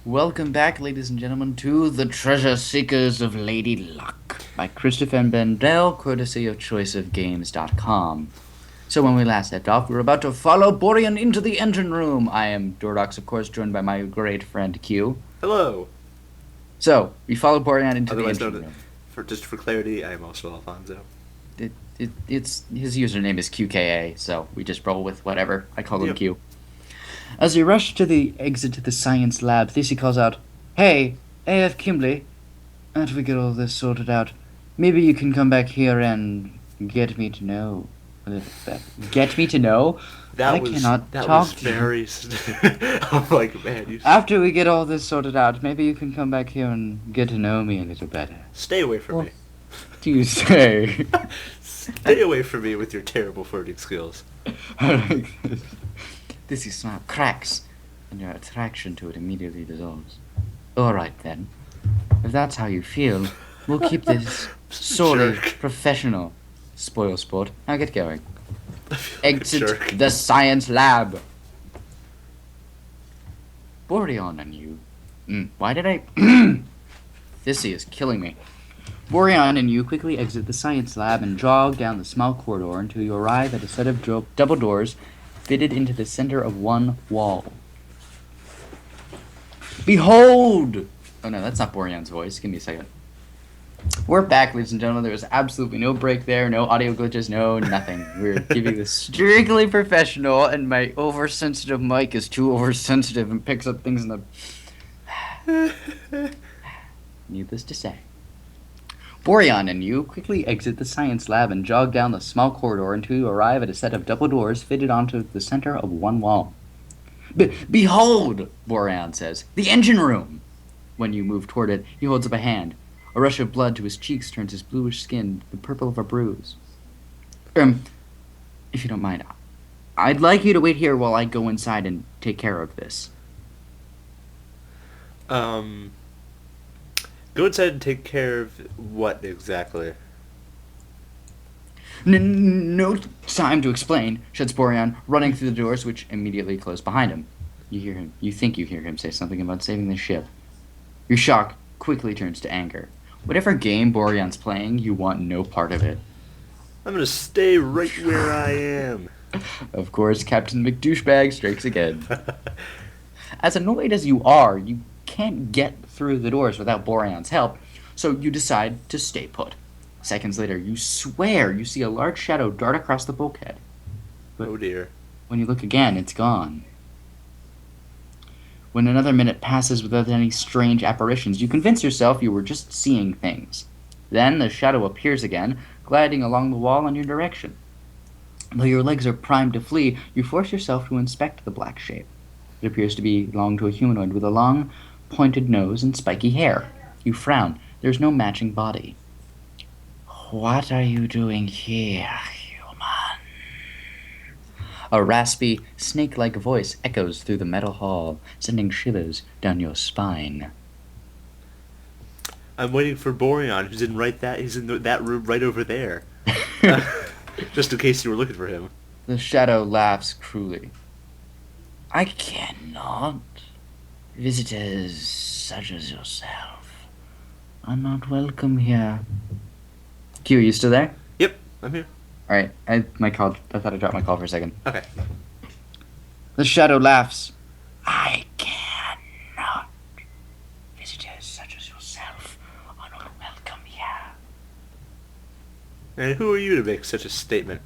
Welcome back, ladies and gentlemen, to The Treasure Seekers of Lady Luck by Christopher Bendel, courtesy of choiceofgames.com. So when we last left off, we were about to follow Borean into the engine room. I am Doordox, of course, joined by my great friend Q. Hello. So, we followed Borean into Otherwise the engine known room. for clarity, I am also Alfanzo. It's his username is QKA, so we just roll with whatever. I call him Yep. Q. As he rushed to the exit to the science lab, Thesey calls out, "Hey, AF Kimberly, after we get all this sorted out, maybe you can come back here and get me to know a little bit." Get me to know? I cannot talk to you. Very. I'm like, man, you After we get all this sorted out, maybe you can come back here and get to know me a little better. stay away from me. Do you say? Stay away from me with your terrible flirting skills. This is smart cracks, and your attraction to it immediately dissolves. All right then, if that's how you feel, we'll keep this solely Jerk. professional. Spoil sport. Now get going. I feel like a Exit jerk. the science lab. Boreon and you. Why did I? Thesey is killing me. Boreon and you quickly exit the science lab and jog down the small corridor until you arrive at a set of double doors fitted into the center of one wall. Behold! Oh no, that's not Boreon's voice. Give me a second. We're back, ladies and gentlemen. There was absolutely no break there, no audio glitches, no nothing. We're keeping this strictly professional, and my oversensitive mic is too oversensitive and picks up things in the... Needless to say. Boreon and you quickly exit the science lab and jog down the small corridor until you arrive at a set of double doors fitted onto the center of one wall. Behold, Boreon says, the engine room! When you move toward it, he holds up a hand. A rush of blood to his cheeks turns his bluish skin the purple of a bruise. If you don't mind, I'd like you to wait here while I go inside and take care of this. Go inside and take care of what exactly? No time to explain, shouts Boreon, running through the doors, which immediately close behind him. You think you hear him say something about saving the ship. Your shock quickly turns to anger. Whatever game Boreon's playing, you want no part of it. I'm gonna stay right where I am. Of course, Captain McDouchebag strikes again. As annoyed as you are, you can't get through the doors without Boreon's help, so you decide to stay put. Seconds later, you swear you see a large shadow dart across the bulkhead. But Oh dear. when you look again, it's gone. When another minute passes without any strange apparitions, you convince yourself you were just seeing things. Then the shadow appears again, gliding along the wall in your direction. Though your legs are primed to flee, you force yourself to inspect the black shape. It appears to belong to a humanoid with a long, pointed nose and spiky hair. You frown. There's no matching body. What are you doing here, human? A raspy, snake-like voice echoes through the metal hall, sending shivers down your spine. I'm waiting for Boreon, who's in that room right over there. Just in case you were looking for him. The shadow laughs cruelly. I cannot. Visitors such as yourself are not welcome here. Q, you still there? Yep, I'm here. Alright, I thought I dropped my call for a second. Okay. The shadow laughs. I cannot. Visitors such as yourself are not welcome here. And who are you to make such a statement?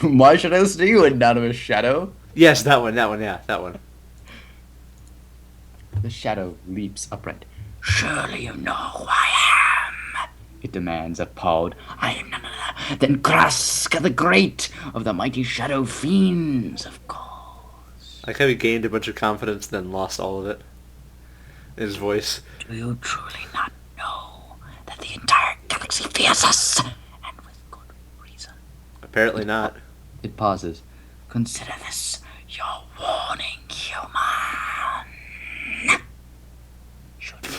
Why should I listen to you, anonymous shadow? Yes, that one, yeah, that one. The shadow leaps upright. Surely you know who I am, it demands, appalled. I am none other than Krask the Great of the mighty shadow fiends, of course. Like how he gained a bunch of confidence, then lost all of it. In his voice. Do you truly not know that the entire galaxy fears us, and with good reason? Apparently not. It pauses. Consider this your warning, human. Should you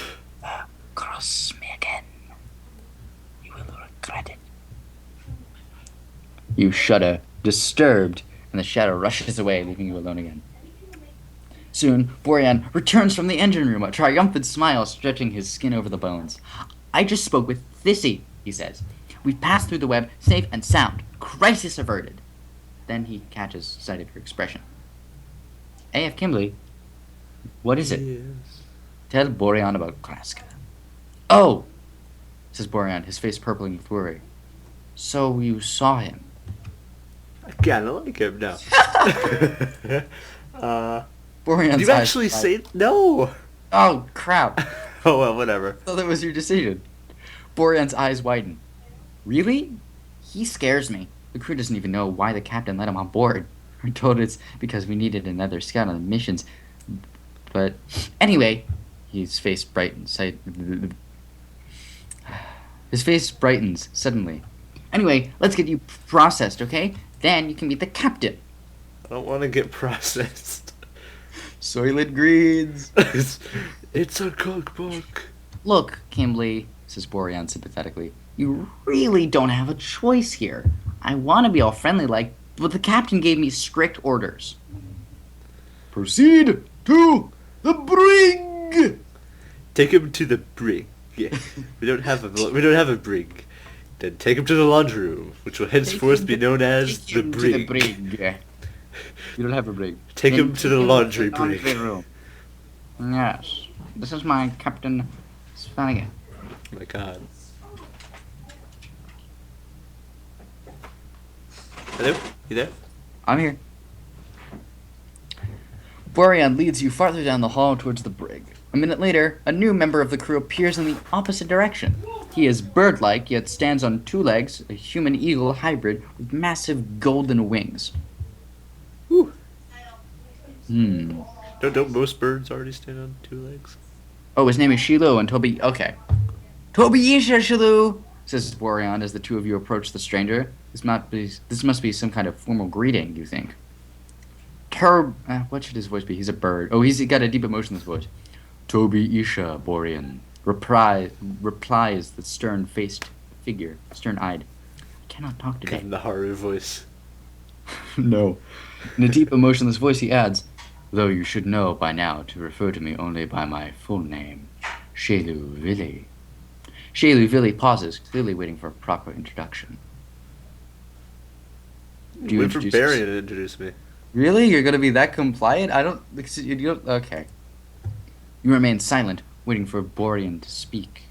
cross me again, you will regret it. You shudder, disturbed, and the shadow rushes away, leaving you alone again. Soon, Borean returns from the engine room, a triumphant smile stretching his skin over the bones. I just spoke with Thissy, he says. We've passed through the web, safe and sound. Crisis averted. Then he catches sight of your expression. A.F. Kimberly, what is it? Yes. Tell Borean about Kraska. Oh, says Borean, his face purpling with worry. So you saw him. I kinda like him now. Borean's Did you eyes actually widen. say no? Oh, crap. Oh well, whatever. So that was your decision. Borean's eyes widen. Really? He scares me. The crew doesn't even know why the captain let him on board. We're told it's because we needed another scout on the missions. But anyway, his face brightens. His face brightens suddenly. Anyway, let's get you processed, okay? Then you can meet the captain. I don't want to get processed. Soylent Greens. It's a cookbook. Look, Kimberly, says Borean sympathetically, you really don't have a choice here. I want to be all friendly like, but the captain gave me strict orders. Proceed to the brig. Take him to the brig. Yeah. We don't have a brig. Then take him to the laundry room, which will henceforth be known as Take the him to brig. brig. You don't have a brig. Take Then him to the laundry brig. room. Yes. This is my Captain Spanigan. Oh my god. Hello? You there? I'm here. Borean leads you farther down the hall towards the brig. A minute later, a new member of the crew appears in the opposite direction. He is bird-like, yet stands on two legs, a human-eagle hybrid with massive golden wings. Whew. Hmm. Don't most birds already stand on two legs? Oh, his name is Shilu and Toby... Okay. Toby Yisha Shilu, says Borean as the two of you approach the stranger. This must be some kind of formal greeting, you think. What should his voice be? He's a bird. Oh, he's got a deep emotionless voice. Toby Isha, Borean. Replies the stern-faced figure, stern-eyed. I cannot talk today. In the Haru voice. No. In a deep, emotionless voice, he adds, though you should know by now to refer to me only by my full name, Shelu Vili. Shelu Vili pauses, clearly waiting for a proper introduction. Do you Wait for introduce Barry us? to introduce me. Really? You're going to be that compliant? You don't... Okay. You remain silent, waiting for Borean to speak.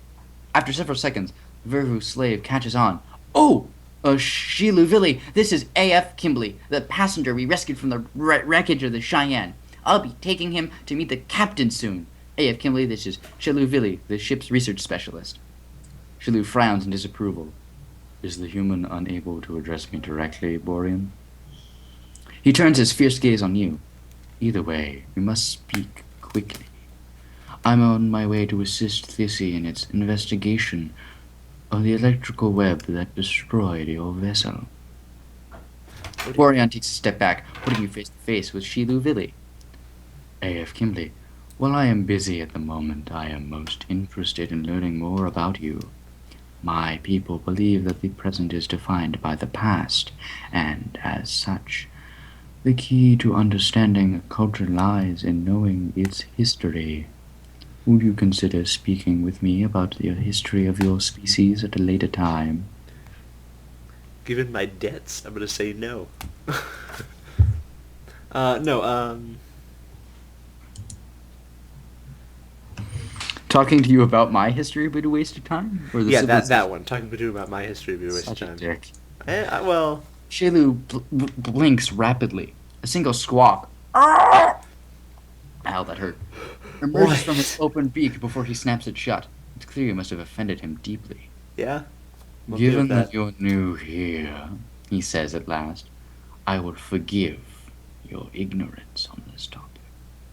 After several seconds, the Vervu slave catches on. Oh! Shilu Vili, this is A.F. Kimberly, the passenger we rescued from the wreckage of the Cheyenne. I'll be taking him to meet the captain soon. A.F. Kimberly, this is Shilu Vili, the ship's research specialist. Shilu frowns in disapproval. Is the human unable to address me directly, Borean? He turns his fierce gaze on you. Either way, we must speak quickly. I'm on my way to assist Thissy in its investigation of the electrical web that destroyed your vessel. Borean takes a step back, putting you face to face with Shilu Vili. A.F. Kimberly, while I am busy at the moment, I am most interested in learning more about you. My people believe that the present is defined by the past, and as such, the key to understanding a culture lies in knowing its history. Would you consider speaking with me about the history of your species at a later time? Given my debts, I'm gonna say no. No, Talking to you about my history would be a waste of time? Or the yeah, civilization? that one. Talking to you about my history would be a waste of Such a time. dick. Well, Shilu blinks rapidly. A single squawk. Ow, that hurt. Emerges What? from his open beak before he snaps it shut. It's clear you must have offended him deeply. yeah. We'll Given do that you're new here, he says at last, I will forgive your ignorance on this topic.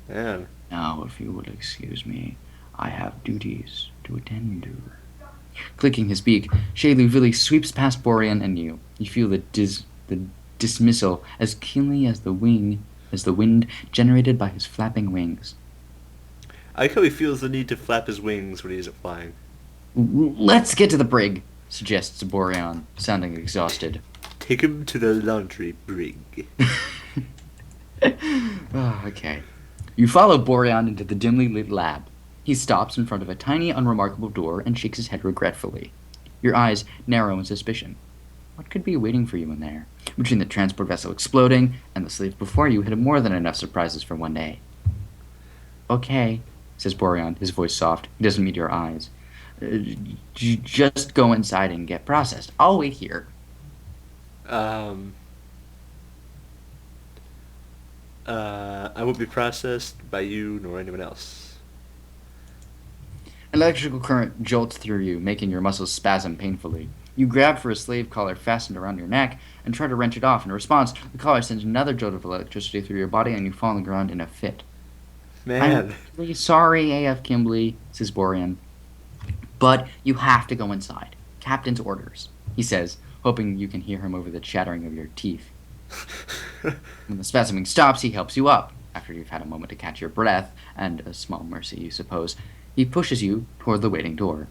Man. Now, if you will excuse me, I have duties to attend to. Clicking his beak, Shilu Vili sweeps past Borean and you. You feel the dismissal as keenly as the wind generated by his flapping wings. I like how he feels the need to flap his wings when he isn't flying. Let's get to the brig, suggests Borean, sounding exhausted. Take him to the laundry brig. Okay. You follow Boreon into the dimly lit lab. He stops in front of a tiny, unremarkable door and shakes his head regretfully. Your eyes narrow in suspicion. What could be waiting for you in there? Between the transport vessel exploding and the slaves before you had more than enough surprises for one day. Okay, says Boreon, his voice soft. He doesn't meet your eyes. Just go inside and get processed. I'll wait here. I won't be processed by you nor anyone else. An electrical current jolts through you, making your muscles spasm painfully. You grab for a slave collar fastened around your neck and try to wrench it off. In response, the collar sends another jolt of electricity through your body and you fall on the ground in a fit. Man. I'm really sorry, A.F. Kimbley, says Boreon. But you have to go inside. Captain's orders, he says, hoping you can hear him over the chattering of your teeth. When the spasming stops, he helps you up. After you've had a moment to catch your breath, and a small mercy, you suppose, he pushes you toward the waiting door.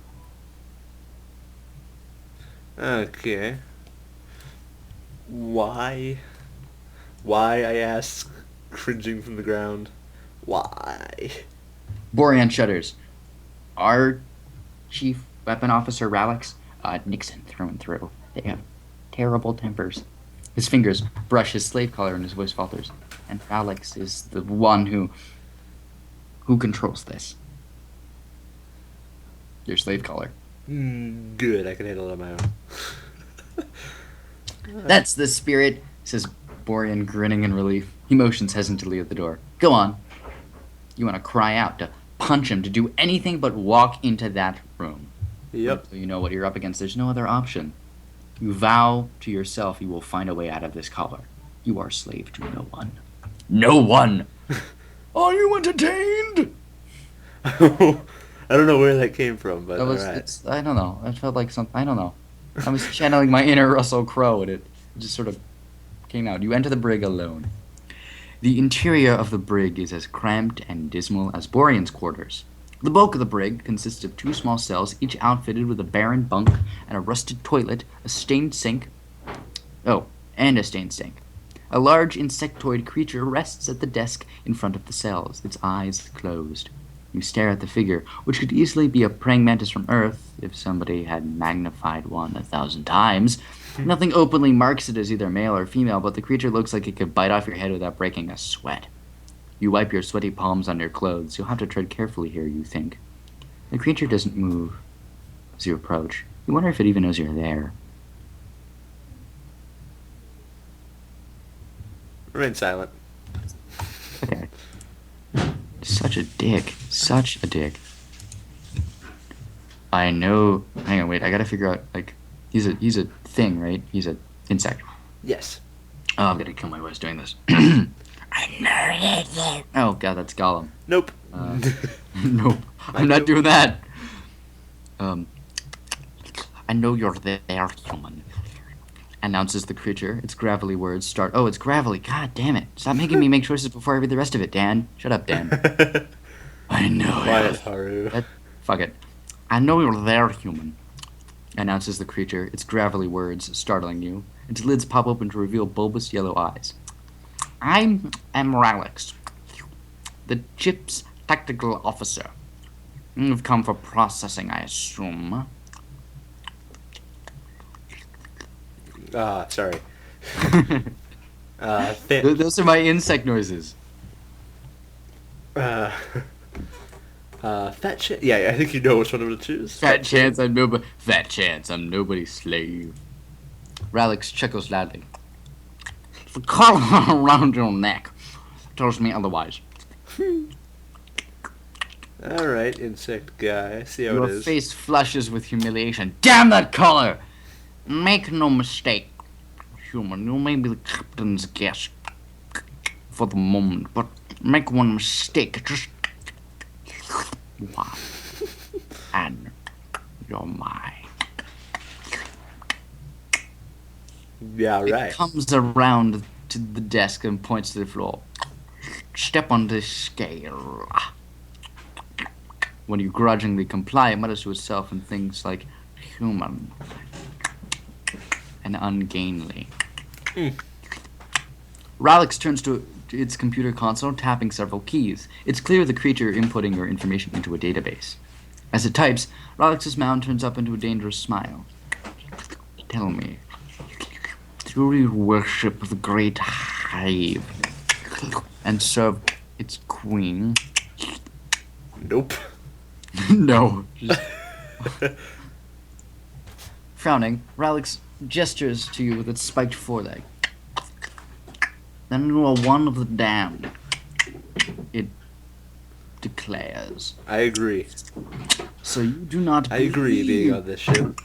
Okay. Why? Why, I ask, cringing from the ground. Why? Boreon shudders. Our chief weapon officer, Ralix, Nixon through and through. They have terrible tempers. His fingers brush his slave collar and his voice falters. And Ralix is the one who controls this. Your slave collar. Good, I can handle it on my own. That's the spirit, says Boreon, grinning in relief. He motions hesitantly at the door. Go on. You want to cry out, to punch him, to do anything but walk into that room. Yep. Until you know what you're up against. There's no other option. You vow to yourself you will find a way out of this collar. You are slave to no one. No one! Are you entertained? I don't know where that came from, but alright. I don't know. It felt like something. I don't know. I was channeling my inner Russell Crowe, and it just sort of came out. You enter the brig alone. The interior of the brig is as cramped and dismal as Boreon's quarters. The bulk of the brig consists of 2 small cells, each outfitted with a barren bunk and a rusted toilet, a stained sink. Oh, and a stained sink. A large insectoid creature rests at the desk in front of the cells, its eyes closed. You stare at the figure, which could easily be a praying mantis from Earth, if somebody had magnified one 1,000 times. Nothing openly marks it as either male or female, but the creature looks like it could bite off your head without breaking a sweat. You wipe your sweaty palms on your clothes. You'll have to tread carefully here, you think. The creature doesn't move as you approach. You wonder if it even knows you're there. Remain silent. Okay. Such a dick. Such a dick. I know. Hang on, wait. I gotta figure out. Like, he's a thing, right? He's an insect. Yes. Oh, I'm gonna kill my voice doing this. Oh god, that's Gollum. Nope. Nope. I'm not doing that. I know you're there, human. Announces the creature. Its gravelly words start. Oh, it's gravelly. God damn it. Stop making me make choices before I read the rest of it, Dan. Shut up, Dan. I know Quiet, Haru. Fuck it. I know you're there, human. Announces the creature. Its gravelly words startling you. Its lids pop open to reveal bulbous yellow eyes. I am Ralix, the ship's tactical officer. You've come for processing, I assume. Sorry. Those are my insect noises. Fat shit. Yeah, I think you know which one I'm gonna choose. Fat chance I'm nobody's slave. Ralix chuckles loudly. The collar around your neck tells me otherwise. Alright, insect guy. I see how Your it is. face flushes with humiliation. Damn that collar! Make no mistake, human, you may be the captain's guest for the moment, but make one mistake, just one, and you're mine. Yeah, right. It comes around to the desk and points to the floor. Step on this scale. When you grudgingly comply, it mutters to itself and things like human and ungainly. Ralix turns to its computer console, tapping several keys. It's clear the creature inputting your information into a database. As it types, Rolix's mouth turns up into a dangerous smile. Tell me, do you worship the great hive and serve its queen? Nope. No. Frowning, Ralix gestures to you with its spiked foreleg. Then you are one of the damned, it declares. I agree. So you do not I agree believe. being on this ship.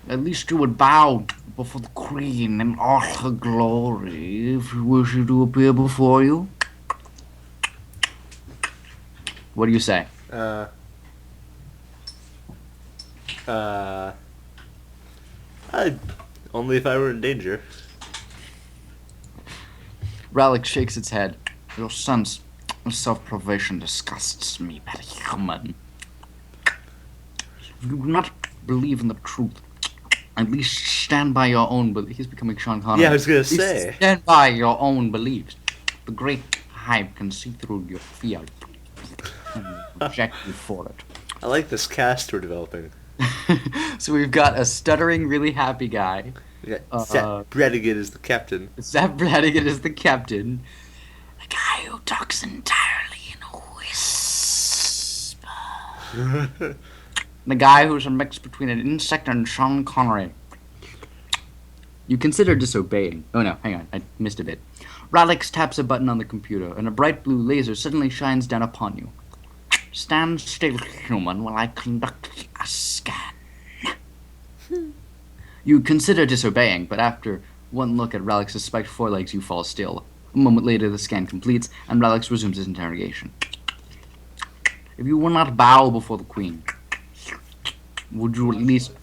At least you would bow before the queen in all her glory if you wish her to appear before you. What do you say? I'd only if I were in danger. Ralix shakes its head. Your sense of self-preservation disgusts me, but human. If you do not believe in the truth, at least stand by your own beliefs. He's becoming Sean Connery. Yeah, I was gonna At least say. stand by your own beliefs. The great hive can see through your fear and reject you for it. I like this cast we're developing. So we've got a stuttering, really happy guy. We got Zach Brannigan as the captain. Zap Brannigan is the captain. A guy who talks entirely in a whisper. The guy who's a mix between an insect and Sean Connery. You consider disobeying. Oh no, hang on, I missed a bit. Ralix taps a button on the computer, and a bright blue laser suddenly shines down upon you. Stand still, human, while I conduct a scan. You consider disobeying, but after one look at Ralix's spiked forelegs, you fall still. A moment later, the scan completes, and Ralix resumes his interrogation. If you will not bow before the queen, would you at least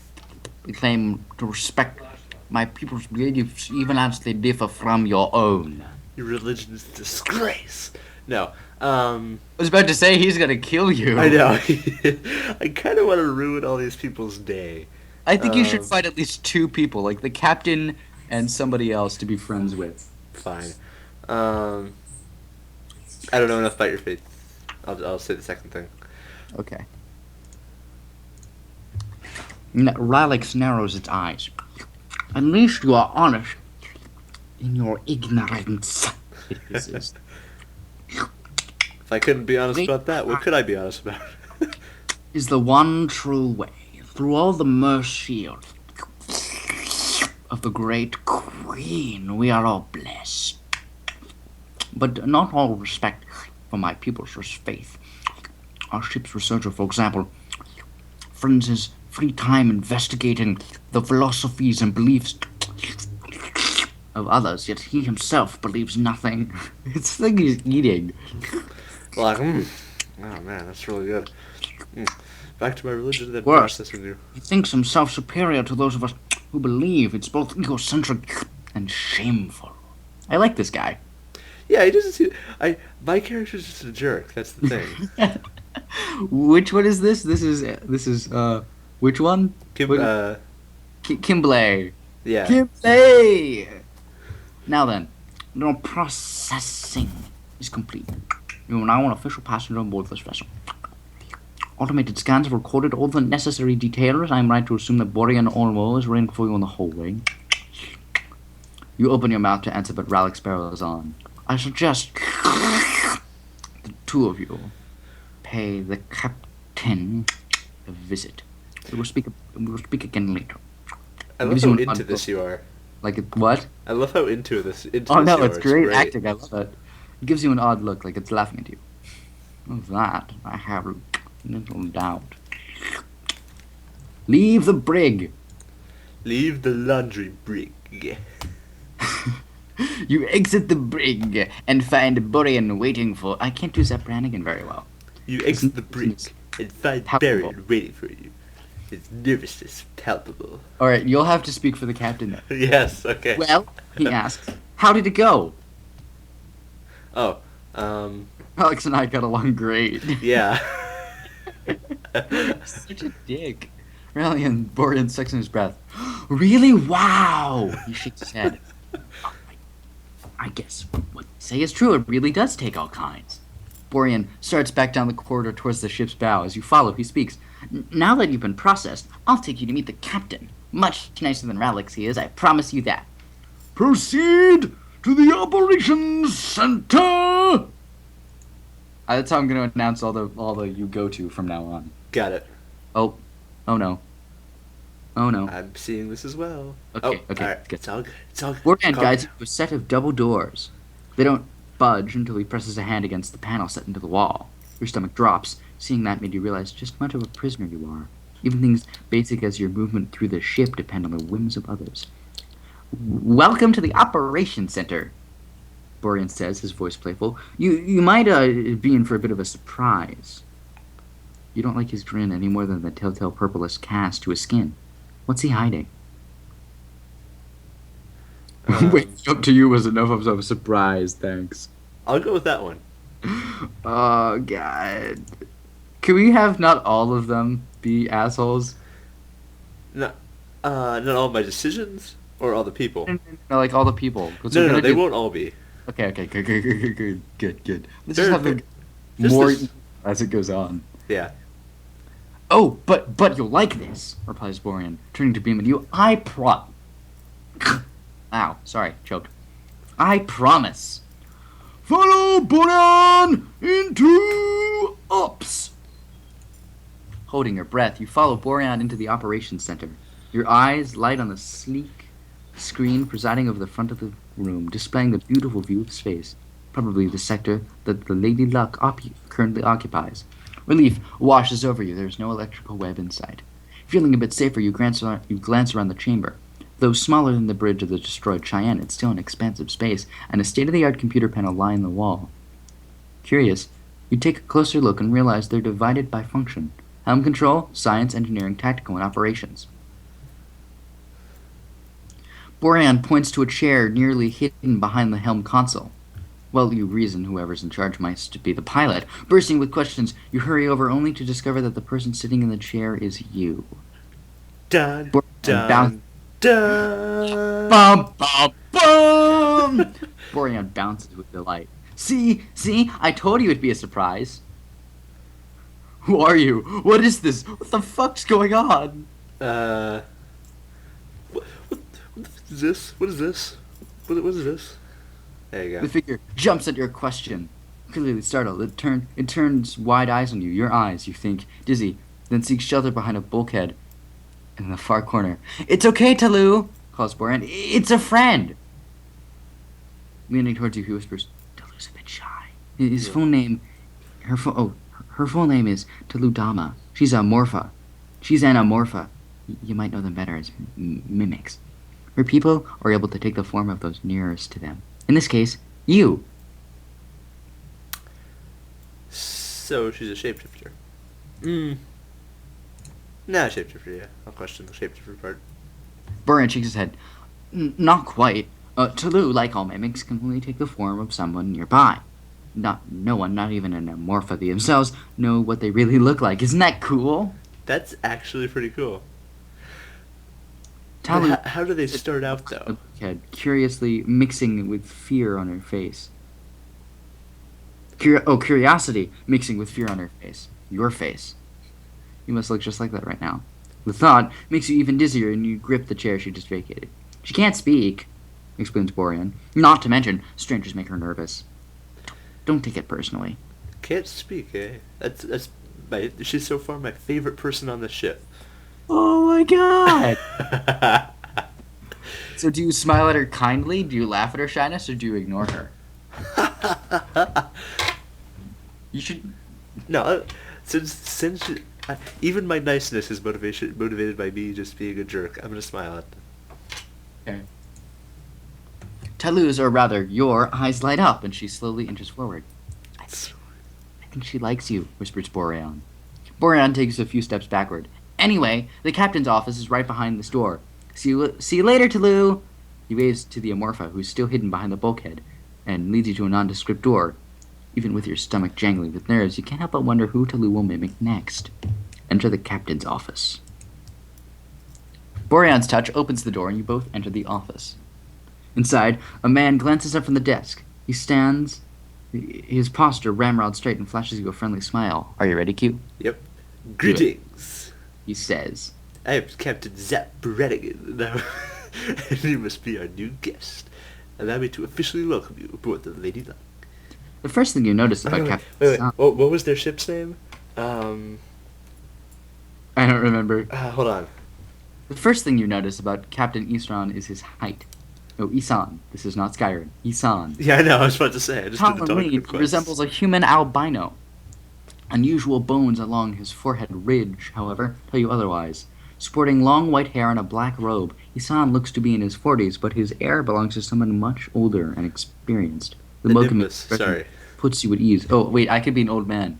claim to respect my people's beliefs even as they differ from your own? Your religion's a disgrace. No. I was about to say he's gonna kill you. I know. I kind of want to ruin all these people's day. I think you should find at least two people, like the captain and somebody else to be friends with. Fine. I don't know enough about your faith. I'll say the second thing. Okay. Ralix narrows its eyes. At least you are honest in your ignorance. It hisses. If I couldn't be honest about that, what could I be honest about? Is the one true way. Through all the mercy of the great queen, we are all blessed. But not all respect for my people's faith. Our ship's researcher, for example, spends his free time investigating the philosophies and beliefs of others, yet he himself believes nothing. It's the thing he's eating. Like, oh man, that's really good. Back to my religion, then Worse, processing you. he thinks himself superior to those of us who believe. It's both egocentric and shameful. I like this guy. Yeah, he doesn't see. My character's just a jerk. That's the thing. Which one is this? This is which one? Kimblay. Yeah. Kimblay. Now then, no processing is complete. You are now an official passenger on board this vessel. Automated scans have recorded all the necessary details. I am right to assume that Borean Olmo is waiting for you in the hallway. You open your mouth to answer, but Ralix barrels on. I suggest the two of you pay the captain a visit. We will speak again later. I love how into this you are. Like what? I love how into this. Oh no, it's great acting. I love it. It gives you an odd look, like it's laughing at you. Of that, I have little doubt. Leave the brig. Leave the laundry brig. You exit the brig and find Borean waiting for. I can't do Zap Brannigan very well. You exit the brig and find Baron waiting for you. His nervousness palpable. All right, you'll have to speak for the captain now. Yes. Okay. Well, he asks, "How did it go?" Oh. Alex and I got along great. Yeah. Such a dick. Really, and Borean sucks in his breath. Really? Wow! He shakes his head. Oh my I guess what you say is true. It really does take all kinds. Borean starts back down the corridor towards the ship's bow. As you follow, he speaks. Now that you've been processed, I'll take you to meet the captain. Much nicer than Radix he is, I promise you that. Proceed to the operations center! That's how I'm going to announce all the you go to from now on. Got it. Oh no. Oh no. I'm seeing this as well. Okay, All right. good. It's all good. It's all good. Borean Calm guides you down. to a set of double doors. They don't budge until he presses a hand against the panel set into the wall. Your stomach drops. Seeing that made you realize just how much of a prisoner you are. Even things basic as your movement through the ship depend on the whims of others. Welcome to the Operations Center, Borean says, his voice playful. You might be in for a bit of a surprise. You don't like his grin any more than the telltale purplish cast to his skin. What's he hiding? Waking up to you was enough of a surprise, thanks. I'll go with that one. Oh, God. Can we have not all of them be assholes? Not all my decisions or all the people. No, like all the people. No, they won't all be. Okay, good. Let's They're just have them Just more this- as it goes on. Yeah. Oh, but you'll like this, replies Borean, turning to beam at you. Ow, sorry, choked. I promise. Follow Borean into ops. Holding your breath, you follow Borean into the operations center. Your eyes light on the sleek screen presiding over the front of the room, displaying the beautiful view of space, probably the sector that the Lady Luck currently occupies. Relief washes over you. There's no electrical web in sight. Feeling a bit safer, you glance around the chamber. Though smaller than the bridge of the destroyed Cheyenne, it's still an expansive space, and a state-of-the-art computer panel line the wall. Curious, you take a closer look and realize they're divided by function. Helm control, science, engineering, tactical, and operations. Borean points to a chair nearly hidden behind the helm console. Well, you reason whoever's in charge must be the pilot. Bursting with questions, you hurry over only to discover that the person sitting in the chair is you. Dun, Borean dun. Bum, bum, bum! Borean bounces with delight. See, I told you it'd be a surprise. Who are you? What is this? What the fuck's going on? What is this? What is this? What is this? There you go. The figure jumps at your question. Clearly startled, it turns wide eyes on you. Your eyes, you think, dizzy, then seeks shelter behind a bulkhead in the far corner. It's okay, Talou, calls Borean. It's a friend. Leaning towards you, he whispers, Talou's a bit shy. His full name, her full name is Talou Dama. She's an amorpha. You might know them better as mimics. Her people are able to take the form of those nearest to them. In this case, you. So she's a shapeshifter. Nah, shapeshifter, yeah. I'll question the shapeshifter part. Borean shakes his head. Not quite. Talou, like all mimics, can only take the form of someone nearby. No one, not even an amorpha themselves, know what they really look like. Isn't that cool? That's actually pretty cool. Talou, But how do they start out, though? Head, curiously mixing with fear on her face. Curiosity mixing with fear on her face. Your face. You must look just like that right now. The thought makes you even dizzier, and you grip the chair she just vacated. She can't speak, explains Borean. Not to mention, strangers make her nervous. Don't take it personally. Can't speak, eh? She's so far my favorite person on the ship. Oh my god! So do you smile at her kindly? Do you laugh at her shyness, or do you ignore her? You should... No, since even my niceness is motivated by me just being a jerk, I'm gonna smile at them. Okay. Talou's, or rather, your eyes light up, and she slowly inches forward. I think she likes you, whispers Borean. Borean takes a few steps backward. Anyway, the captain's office is right behind this door. See you later, Talou! He waves to the amorpha, who's still hidden behind the bulkhead, and leads you to a nondescript door. Even with your stomach jangling with nerves, you can't help but wonder who Talou will mimic next. Enter the captain's office. Borean's touch opens the door, and you both enter the office. Inside, a man glances up from the desk. He stands, his posture ramrod straight, and flashes you a friendly smile. Are you ready, Q? Yep. Do it. Greetings. He says. I am Captain Zap Brannigan now, and you must be our new guest. Allow me to officially welcome you aboard the Lady Luck. The first thing you notice about Wait, Captain wait, Isan... what was their ship's name? I don't remember. Hold on. The first thing you notice about Captain Isan is his height. Oh, Isan. This is not Skyrim. Isan. Yeah, I know, I was about to say. I just Tall did and the dog lean, he resembles a human albino. Unusual bones along his forehead ridge, however, tell you otherwise. Sporting long white hair and a black robe, Isan looks to be in his 40s, but his heir belongs to someone much older and experienced. The welcoming expression sorry. puts you at ease. Oh, wait, I could be an old man.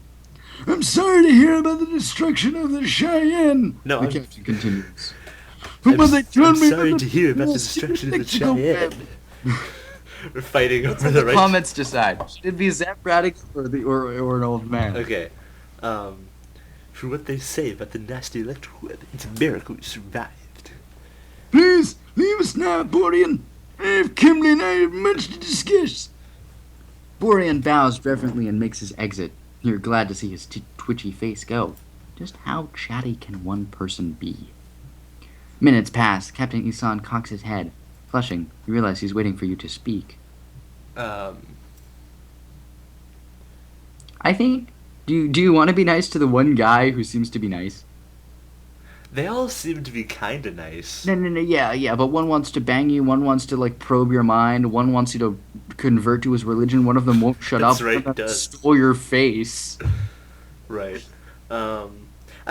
I'm sorry to hear about the destruction of the Cheyenne. No, the I'm- captain continues. I'm But they told me sorry that to hear about the most destruction of the Mexico Cheyenne. We're fighting Let's over let the the right... comments decide. Should it be Zap Braddock or an old man? Okay. For what they say about the nasty electrical web, it's a miracle we survived. Please, leave us now, Borean. If Kimley and I have much to discuss. Borean bows reverently and makes his exit. You're glad to see his twitchy face go. Just how chatty can one person be? Minutes pass. Captain Isan cocks his head. Flushing, you realize he's waiting for you to speak. I think... Do you want to be nice to the one guy who seems to be nice? They all seem to be kinda nice. No, yeah, but one wants to bang you, one wants to, like, probe your mind, one wants you to convert to his religion, one of them won't shut That's up, right, one of them does. stole your face. Right. I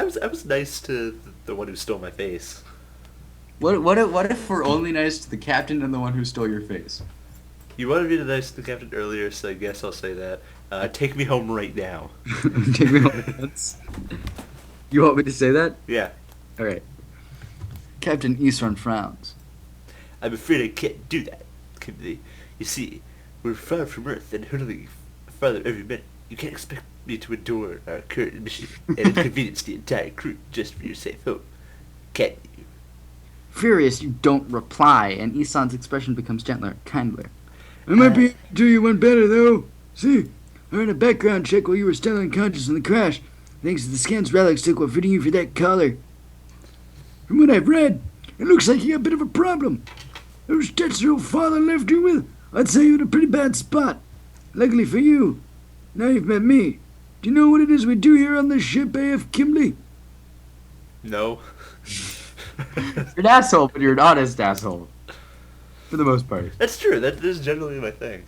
was nice to the one who stole my face. What if we're only nice to the captain and the one who stole your face? You wanted me to be nice to the captain earlier, so I guess I'll say that. Take me home right now. Take me home once. You want me to say that? Yeah. Alright. Captain Eastern frowns. I'm afraid I can't do that, Kimberly. You see, we're far from Earth and hurtling farther every minute. You can't expect me to endure our current mission and inconvenience the entire crew just for your safe home. Can you? Furious, you don't reply, and Isan's expression becomes gentler, kindler. I might be able to do you one better, though. See, I ran a background check while you were still unconscious in the crash. Thanks to the scans relics took while fitting you for that collar. From what I've read, it looks like you got a bit of a problem. Those debts your father left you with, I'd say you're in a pretty bad spot. Luckily for you, now you've met me. Do you know what it is we do here on this ship, A.F. Kimley? No. You're an asshole, but you're an honest asshole. For the most part. That's true. That is generally my thing.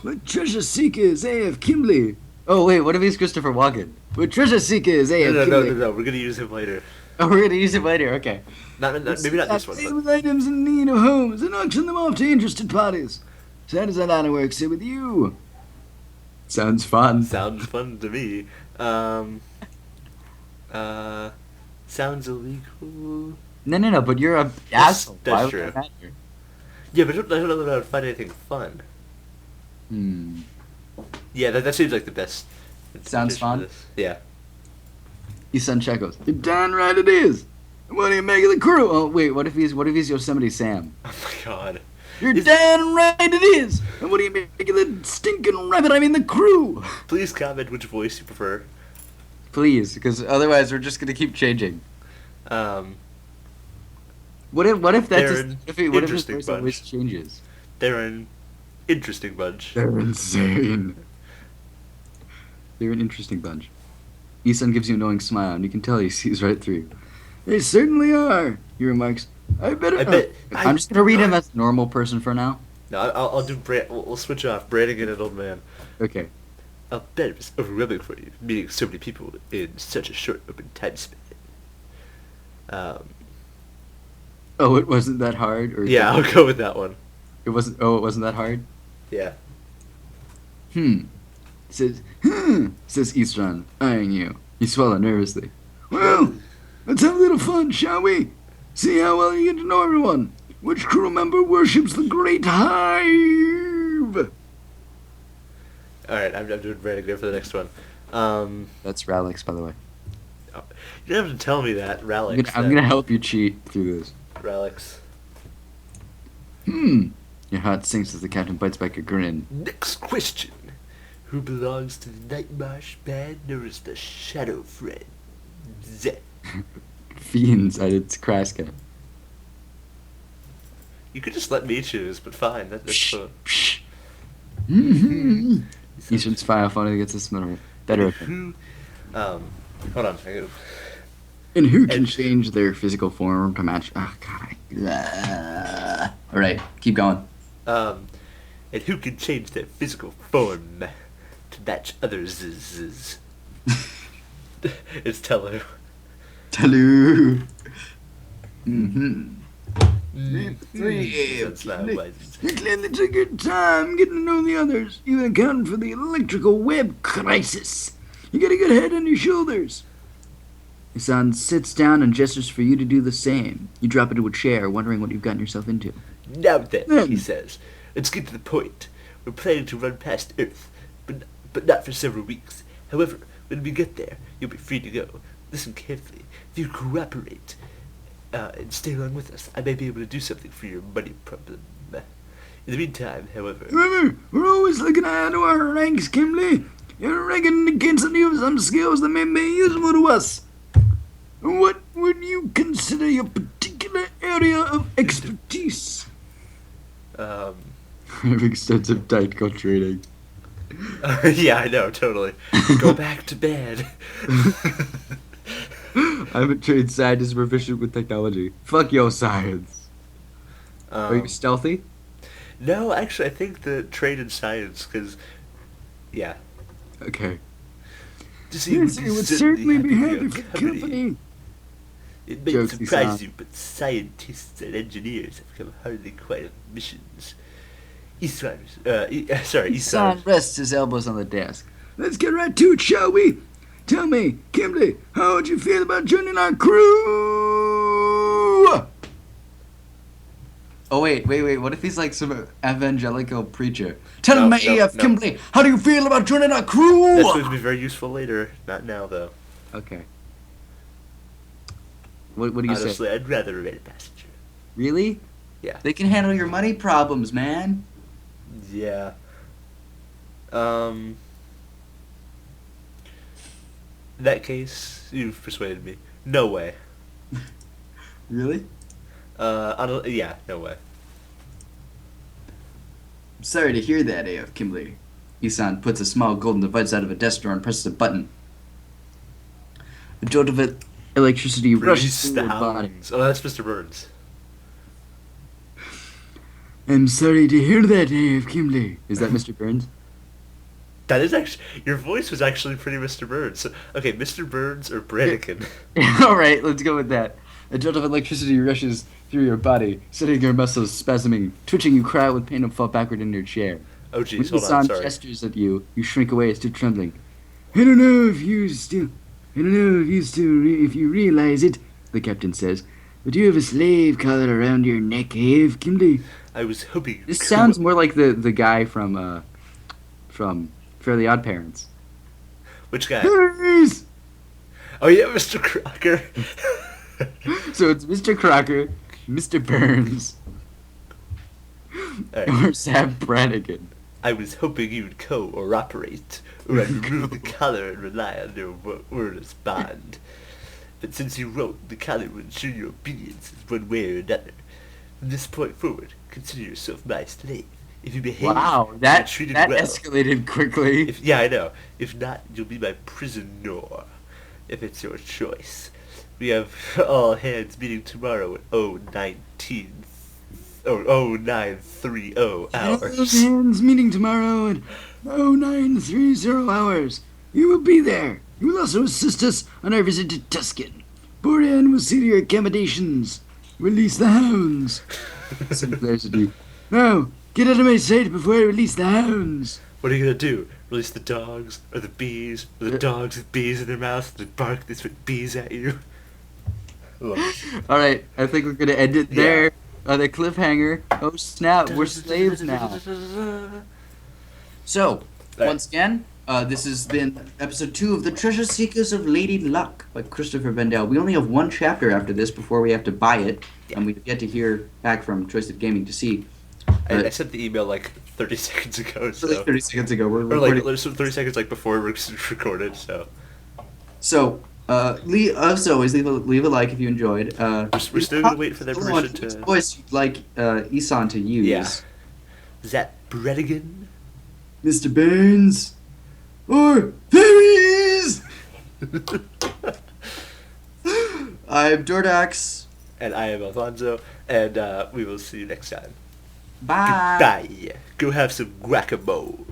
What treasure seeker is A.F. Kimley? Oh, wait, what if he's Christopher Walken? What treasure seeker is A.F. Kimley? No. We're gonna use him later. Oh, we're gonna use it later, okay. Maybe not this one. Deal But with items in need of homes and auction them off to interested parties. So how does that line of work sit with you? Sounds fun. sounds fun to me. Sounds illegal. No, but you're a asshole. that's Why would true. that matter? Yeah, but I don't know that I would find anything fun. Yeah, that seems like the best. Sounds addition fun? to this. Yeah. Isan chuckles. You're darn right it is. What do you make of the crew? Oh, wait, what if he's Yosemite Sam? Oh my god. You're Is- damn right it is. And what do you make of the stinking rabbit? I mean the crew. Please comment which voice you prefer. Please, because otherwise we're just gonna keep changing. What if that They're just an what if his interesting voice always bunch. changes? They're an interesting bunch. They're insane. They're an interesting bunch. Isan gives you a knowing smile, and you can tell he sees right through you. They certainly are, he remarks. I'm just gonna read him as a normal person for now. No, I'll do we'll switch off Brannigan and Old Man. Okay. I'll bet it was overwhelming for you, meeting so many people in such a short open time span. Oh, it wasn't that hard? Or Yeah, I'll go with that one. It wasn't. Oh, it wasn't that hard. Yeah. Says Eastron, eyeing you. You swallow nervously. Well, let's have a little fun, shall we? See how well you get to know everyone. Which crew member worships the Great Hive? Alright, I'm doing Brannigan for the next one. That's Ralix, by the way. You don't have to tell me that, Ralix. I'm gonna help you cheat through this. Ralix. You Your heart sinks as the captain bites back a grin. Next question. Who belongs to the Night Marsh band known as the Shadow Friends? Fiends at its Kraska. You could just let me choose, but fine. That's fun. Mm-hmm. You should fire off one that gets us better. Who? Hold on. And who can change their physical form to match? Oh God. All right, keep going. And who can change their physical form to match others? It's Tellu. Tellu. Mm-hmm. That's not wise. You clearly took your time getting to know the others, even accounting for the electrical web crisis. You got a good head on your shoulders. Isan sits down and gestures for you to do the same. You drop into a chair, wondering what you've gotten yourself into. Now then, he says, let's get to the point. We're planning to run past Earth, but not for several weeks. However, when we get there, you'll be free to go. Listen carefully. If you cooperate and stay along with us, I may be able to do something for your money problem. In the meantime, however, we're always looking ahead to our ranks, Kimberly. You reckon the kids will have some skills that may be useful to us? What would you consider your particular area of expertise? I have extensive tactical training. Yeah, I know, totally. Go back to bed. I'm a trained scientist proficient with technology. Fuck your science. Are you stealthy? No, actually, I think the trade in science, because, yeah. Okay. Yes, it would certainly be happy for company. It may surprise you, but scientists and engineers have come hardly quite on missions. Isan rests his elbows on the desk. Let's get right to it, shall we? Tell me, Kimberly, how would you feel about joining our crew? Oh, wait. What if he's like some evangelical preacher? Tell me, Kimberly, how do you feel about joining our crew? That's going to be very useful later. Not now, though. Okay. What do you say? Honestly, I'd rather remain a passenger. Really? Yeah. They can handle your money problems, man. Yeah. In that case, you've persuaded me. No way. Really? Yeah, no way. I'm sorry to hear that, AF Kimberly. Isan puts a small golden device out of a desk drawer and presses a button. A jolt of electricity rushes through your body. Oh, that's Mr. Burns. I'm sorry to hear that, AF Kimberly. Is that Mr. Burns? That is actually... Your voice was actually pretty Mr. Burns. So, okay, Mr. Burns or Brannigan? Alright, let's go with that. A jolt of electricity rushes through your body, setting your muscles spasming, twitching. You cry out with pain and fall backward in your chair. Oh, jeez, When hold on, sorry. gestures at you, you shrink away, still trembling. I don't know if you realize it, the captain says, but you have a slave collar around your neck, AF Kimberly. I was hoping... This sounds more like the guy from Fairly Odd Parents. Which guy? Burns! Oh, yeah, Mr. Crocker. So it's Mr. Crocker, Mr. Burns, or Sam Brannigan. I was hoping you would cooperate, or I'd remove the collar and rely on your word as bond. But since you wrote, the collar will ensure your obedience in one way or another. From this point forward, consider yourself my slave. If you behave, that treated well. Escalated quickly. Yeah, I know. If not, you'll be my prisoner. If it's your choice. We have all hands meeting tomorrow at 0930 hours. All hands meeting tomorrow at 0930 hours. You will be there. You will also assist us on our visit to Tuscan. Borean will see to your accommodations. Release the hounds. Now, get out of my sight before I release the hounds. What are you going to do? Release the dogs? Or the bees? Or the dogs with bees in their mouths? They bark, they spit bees at you? Alright, I think we're going to end it there. On the cliffhanger. Oh snap, we're slaves now. So, once again, this has been episode 2 of The Treasure Seekers of Lady Luck by Christopher Vendel. We only have one chapter after this before we have to buy it, and we've yet to hear back from Twisted Gaming to see I sent the email like 30 seconds ago. For like 30 seconds ago. We're Or like recording. 30 seconds like before we recorded. So So, as always, leave a like if you enjoyed. we're still gonna wait for their Go on, permission which to. voice you'd like Isan to use. Yeah. Is that Bredigan? Mr. Burns. Or there he is! I'm Doordox. And I am Alfanzo, and we will see you next time. Bye. Bye. Go have some guacamole.